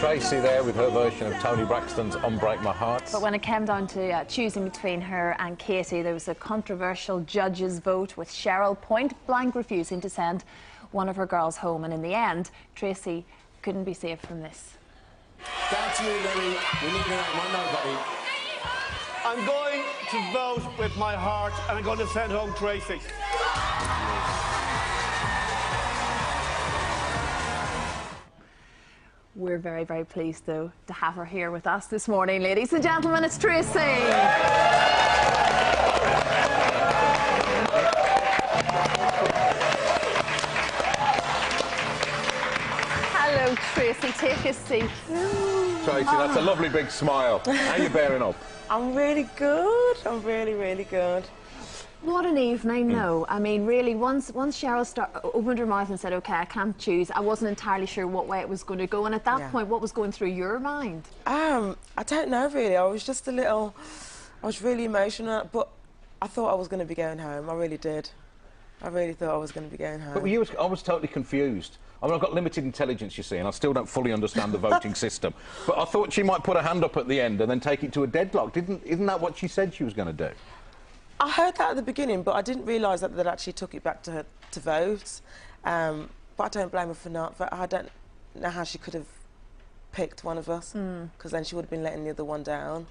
TreyC there with her version of Tony Braxton's Unbreak My Heart. But when it came down to choosing between her and Katie, there was a controversial judges' vote with Cheryl point blank refusing to send one of her girls home, and in the end TreyC couldn't be saved from this. Down to you, Lily. We need one nobody. I'm going to vote with my heart, and I'm going to send home TreyC. We're very, very pleased, though, to have her here with us this morning, ladies and gentlemen. It's TreyC. Hello, TreyC. Take a seat. TreyC, that's a lovely big smile. How are you bearing up? I'm really good. I'm really, really good. What an evening, no. I mean, really, once Cheryl opened her mouth and said, OK, I can't choose, I wasn't entirely sure what way it was going to go. And at that point, what was going through your mind? I don't know, really. I was just I was really emotional, but I thought I was going to be going home. I really did. I really thought I was going to be going home. But I was totally confused. I mean, I've got limited intelligence, you see, and I still don't fully understand the voting system. But I thought she might put her hand up at the end and then take it to a deadlock. Isn't that what she said she was going to do? I heard that at the beginning, but I didn't realise that they'd actually took it back to her to vote. But I don't blame her for not. But I don't know how she could have picked one of us, because then she would have been letting the other one down.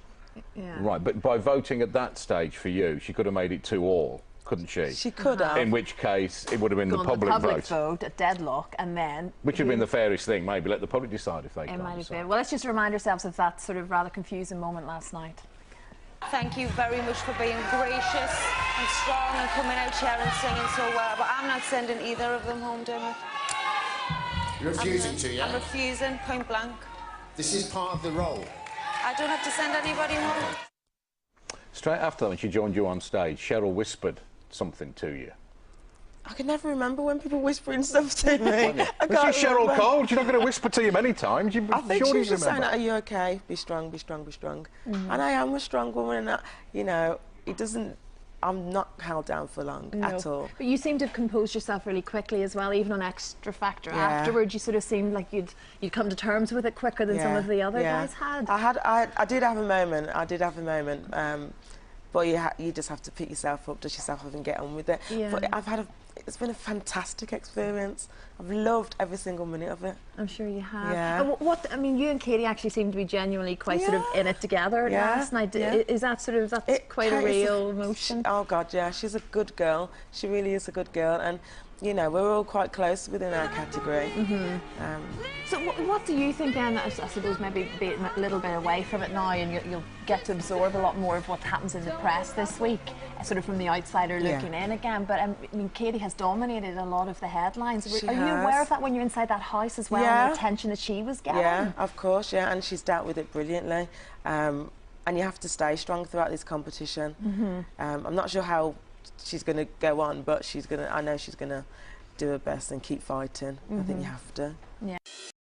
Yeah. Right, but by voting at that stage for you, she could have made it 2-2, couldn't she? She could have. In which case, it would have been the public vote, a deadlock, and then... Which would have been the fairest thing, maybe. Let the public decide if they can. It might have been. Well, let's just remind ourselves of that sort of rather confusing moment last night. Thank you very much for being gracious and strong and coming out here and singing so well. But I'm not sending either of them home, Dermot. You're refusing to, yeah? I'm refusing, point blank. This is part of the role. I don't have to send anybody home. Straight after that, when she joined you on stage, Cheryl whispered something to you. I can never remember when people whispering stuff to me. But she's Cheryl Cole. She's not going to whisper to you many times. I think she was just saying, "Are you okay? Be strong, be strong, be strong." And I am a strong woman, and you know, it doesn't. I'm not held down for long at all. But you seem to have composed yourself really quickly as well, even on Extra Factor. Afterwards, you sort of seemed like you'd come to terms with it quicker than some of the other guys had. I did have a moment. I did have a moment. But you just have to pick yourself up, dust yourself up, and get on with it. Yeah. But it's been a fantastic experience. I've loved every single minute of it. I'm sure you have. Yeah. And I mean, you and Katie actually seem to be genuinely quite sort of in it together last night. Is that sort of quite a real emotion? Oh God, yeah. She's a good girl. She really is a good girl, and you know, we're all quite close within our category. So what do you think then, I suppose maybe be a little bit away from it now, and you'll get to absorb a lot more of what happens in the press this week, sort of from the outsider looking in again. But I mean, Katie has dominated a lot of the headlines. Are you aware of that when you're inside that house as well, and the attention that she was getting? Yeah, of course, yeah, and she's dealt with it brilliantly. And you have to stay strong throughout this competition. I'm not sure how she's going to go on, but I know she's going to do her best and keep fighting. I think you have to.